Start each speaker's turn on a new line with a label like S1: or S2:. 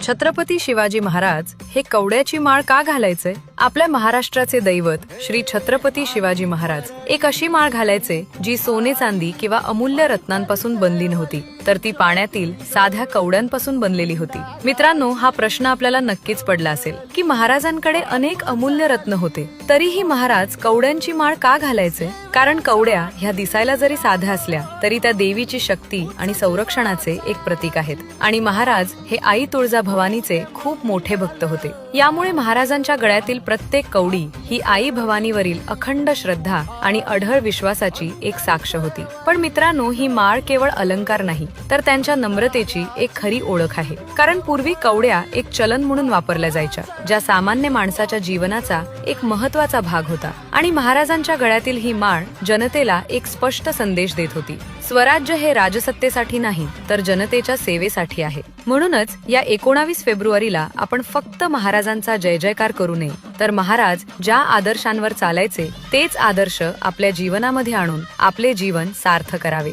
S1: छत्रपती शिवाजी महाराज हे कवड्याची माळ का घालायचे? आपल्या महाराष्ट्राचे दैवत श्री छत्रपती शिवाजी महाराज एक अशी माळ घालायचे जी सोने चांदी किंवा अमूल्य रत्नांपासून बनली नव्हती, तर ती पाण्यातील साध्या कवड्यांपासून बनलेली होती. मित्रांनो, हा प्रश्न आपल्याला नक्कीच पडला असेल की महाराजांकडे अनेक अमूल्य रत्न होते, तरीही महाराज कवड्यांची माळ का घालायचे? कारण कवड्या ह्या दिसायला जरी साध्या असल्या तरी त्या देवीची शक्ती आणि संरक्षणाचे एक प्रतीक आहेत. आणि महाराज हे आई तुळजाभवानीचे खूप मोठे भक्त होते. यामुळे महाराजांच्या गळ्यातील प्रत्येक कवडी ही आई भवानीवरील अखंड श्रद्धा आणि अढळ विश्वासाची एक साक्ष होती. पण मित्रांनो, ही माळ केवळ अलंकार नाही, तर त्यांच्या नम्रतेची एक खरी ओळख आहे. कारण पूर्वी कवड्या एक चलन म्हणून वापरल्या जायच्या, ज्या सामान्य माणसाच्या जीवनाचा एक महत्त्वाचा भाग होता. आणि महाराजांच्या गळ्यातील ही माळ जनतेला एक स्पष्ट संदेश देत होती: स्वराज्य हे राजसत्तेसाठी नाही, तर जनतेच्या सेवेसाठी आहे. म्हणूनच या 19 फेब्रुवारीला आपण फक्त महाराजांचा जय जयकार करू नये, तर महाराज ज्या आदर्शांवर चालायचे तेच आदर्श आपल्या जीवनामध्ये आणून आपले जीवन सार्थ करावे.